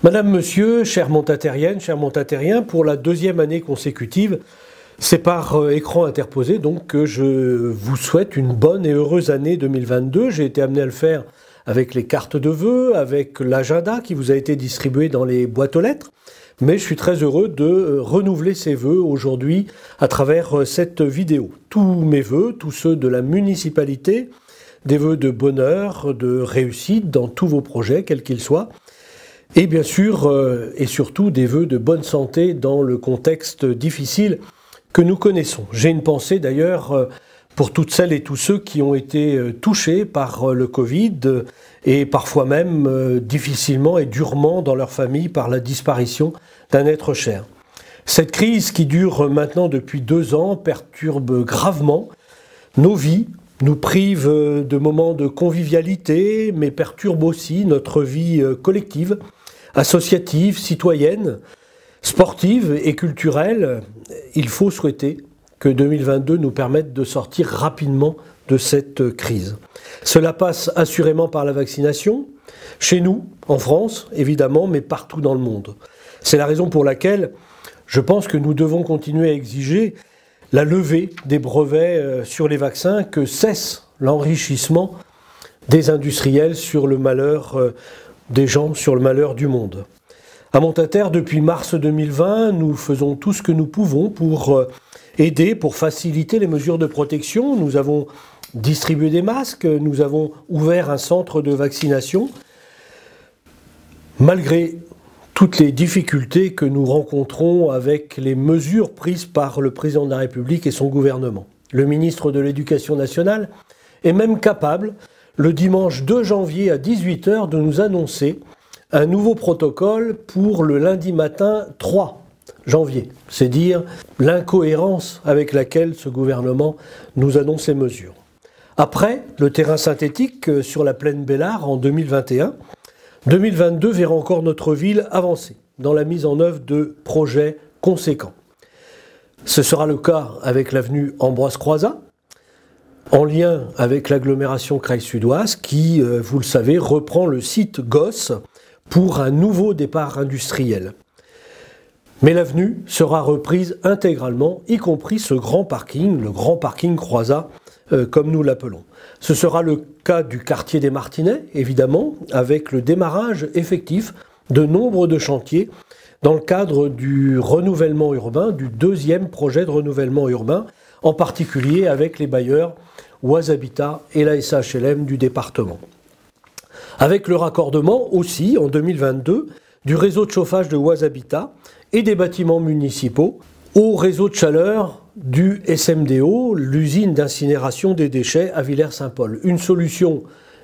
Madame, Monsieur, chères montatériennes, chers montatériens, pour la deuxième année consécutive, c'est par écran interposé donc que je vous souhaite une bonne et heureuse année 2022. J'ai été amené à le faire avec les cartes de vœux, avec l'agenda qui vous a été distribué dans les boîtes aux lettres. Mais je suis très heureux de renouveler ces vœux aujourd'hui à travers cette vidéo. Tous mes vœux, tous ceux de la municipalité, des vœux de bonheur, de réussite dans tous vos projets, quels qu'ils soient. Et bien sûr, et surtout, des vœux de bonne santé dans le contexte difficile que nous connaissons. J'ai une pensée d'ailleurs pour toutes celles et tous ceux qui ont été touchés par le Covid et parfois même difficilement et durement dans leur famille par la disparition d'un être cher. Cette crise qui dure maintenant depuis 2 ans perturbe gravement nos vies, nous prive de moments de convivialité, mais perturbe aussi notre vie collective, associative, citoyenne, sportive et culturelle. Il faut souhaiter que 2022 nous permette de sortir rapidement de cette crise. Cela passe assurément par la vaccination, chez nous, en France, évidemment, mais partout dans le monde. C'est la raison pour laquelle je pense que nous devons continuer à exiger la levée des brevets sur les vaccins, que cesse l'enrichissement des industriels sur le malheur des gens, sur le malheur du monde. À Montaterre, depuis mars 2020, nous faisons tout ce que nous pouvons pour aider, pour faciliter les mesures de protection. Nous avons distribué des masques, nous avons ouvert un centre de vaccination. Malgré toutes les difficultés que nous rencontrons avec les mesures prises par le président de la République et son gouvernement. Le ministre de l'Éducation nationale est même capable, le dimanche 2 janvier à 18 h, de nous annoncer un nouveau protocole pour le lundi matin 3 janvier. C'est dire l'incohérence avec laquelle ce gouvernement nous annonce ces mesures. Après, le terrain synthétique sur la plaine Bélard en 2021, 2022 verra encore notre ville avancer dans la mise en œuvre de projets conséquents. Ce sera le cas avec l'avenue Ambroise Croizat, en lien avec l'agglomération Creil-Sud-Ouest qui, vous le savez, reprend le site Gosse pour un nouveau départ industriel. Mais l'avenue sera reprise intégralement, y compris ce grand parking, le grand parking Croizat, comme nous l'appelons. Ce sera le cas du quartier des Martinets, évidemment, avec le démarrage effectif de nombre de chantiers dans le cadre du renouvellement urbain, du 2e projet de renouvellement urbain, en particulier avec les bailleurs Oise Habitat et la SHLM du département. Avec le raccordement aussi, en 2022, du réseau de chauffage de Oise Habitat et des bâtiments municipaux au réseau de chaleur du SMDO, l'usine d'incinération des déchets à Villers-Saint-Paul. Une solution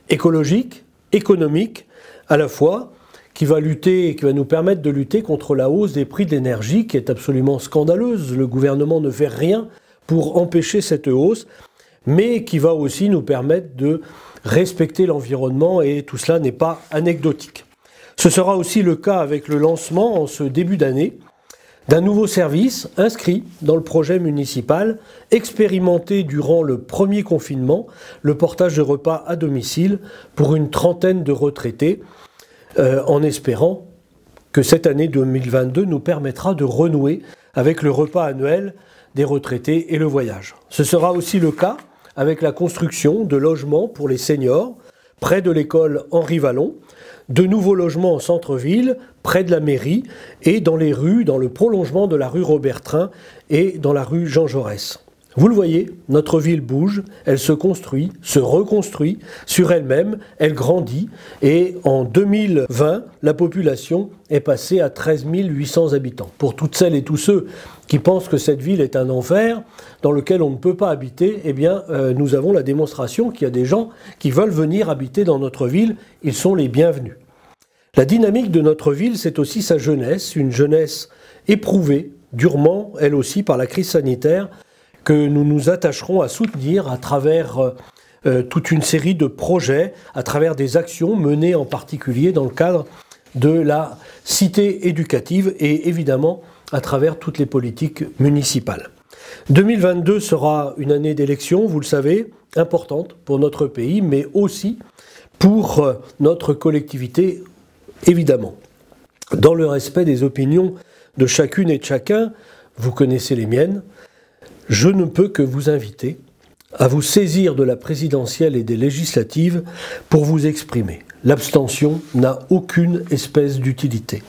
écologique, économique, à la fois, qui va nous permettre de lutter contre la hausse des prix de l'énergie, qui est absolument scandaleuse. Le gouvernement ne fait rien pour empêcher cette hausse, mais qui va aussi nous permettre de respecter l'environnement, et tout cela n'est pas anecdotique. Ce sera aussi le cas avec le lancement, en ce début d'année, d'un nouveau service inscrit dans le projet municipal, expérimenté durant le premier confinement, le portage de repas à domicile pour une trentaine de retraités, en espérant que cette année 2022 nous permettra de renouer avec le repas annuel des retraités et le voyage. Ce sera aussi le cas avec la construction de logements pour les seniors, près de l'école Henri Vallon, de nouveaux logements en centre-ville, près de la mairie, et dans les rues, dans le prolongement de la rue Robert-Train et dans la rue Jean Jaurès. Vous le voyez, notre ville bouge, elle se construit, se reconstruit sur elle-même, elle grandit, et en 2020, la population est passée à 13 800 habitants. Pour toutes celles et tous ceux qui pensent que cette ville est un enfer dans lequel on ne peut pas habiter, eh bien, nous avons la démonstration qu'il y a des gens qui veulent venir habiter dans notre ville, ils sont les bienvenus. La dynamique de notre ville, c'est aussi sa jeunesse, une jeunesse éprouvée, durement, elle aussi, par la crise sanitaire, que nous nous attacherons à soutenir à travers toute une série de projets, à travers des actions menées en particulier dans le cadre de la cité éducative et évidemment à travers toutes les politiques municipales. 2022 sera une année d'élection, vous le savez, importante pour notre pays, mais aussi pour notre collectivité, évidemment. dans le respect des opinions de chacune et de chacun, vous connaissez les miennes, je ne peux que vous inviter à vous saisir de la présidentielle et des législatives pour vous exprimer. L'abstention n'a aucune espèce d'utilité.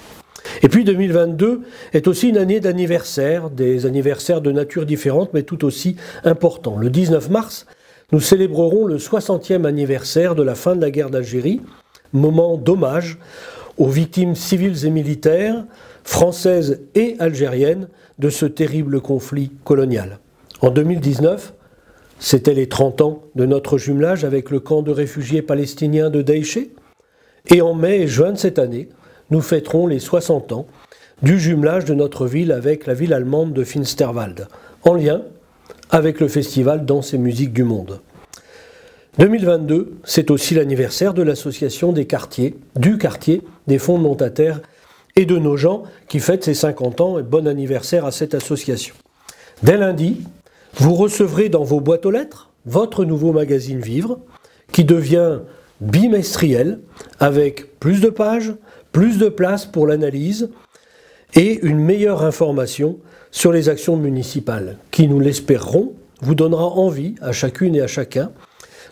Et puis 2022 est aussi une année d'anniversaires, des anniversaires de nature différente mais tout aussi importants. Le 19 mars, nous célébrerons le 60e anniversaire de la fin de la guerre d'Algérie, moment d'hommage aux victimes civiles et militaires, françaises et algériennes, de ce terrible conflit colonial. En 2019, c'était les 30 ans de notre jumelage avec le camp de réfugiés palestiniens de Daïché. Et en mai et juin de cette année, nous fêterons les 60 ans du jumelage de notre ville avec la ville allemande de Finsterwalde, en lien avec le festival Danse et Musique du Monde. 2022, c'est aussi l'anniversaire de l'association des quartiers, du quartier des fondementaires et de nos gens qui fête ses 50 ans et bon anniversaire à cette association. Dès lundi, vous recevrez dans vos boîtes aux lettres votre nouveau magazine Vivre qui devient bimestriel avec plus de pages, plus de place pour l'analyse et une meilleure information sur les actions municipales qui, nous l'espérons, vous donnera envie à chacune et à chacun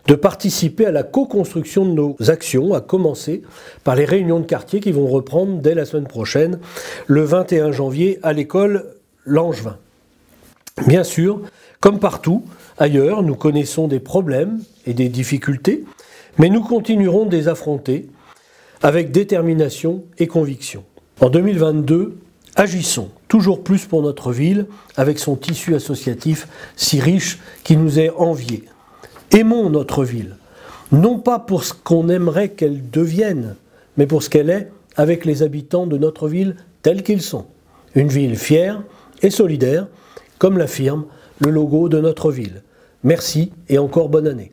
de participer à la co-construction de nos actions, à commencer par les réunions de quartier qui vont reprendre dès la semaine prochaine, le 21 janvier, à l'école Langevin. Bien sûr, comme partout ailleurs, nous connaissons des problèmes et des difficultés, mais nous continuerons de les affronter avec détermination et conviction. En 2022, agissons toujours plus pour notre ville, avec son tissu associatif si riche qui nous est envié. Aimons notre ville, non pas pour ce qu'on aimerait qu'elle devienne, mais pour ce qu'elle est avec les habitants de notre ville tels qu'ils sont. Une ville fière et solidaire, comme l'affirme le logo de notre ville. Merci et encore bonne année.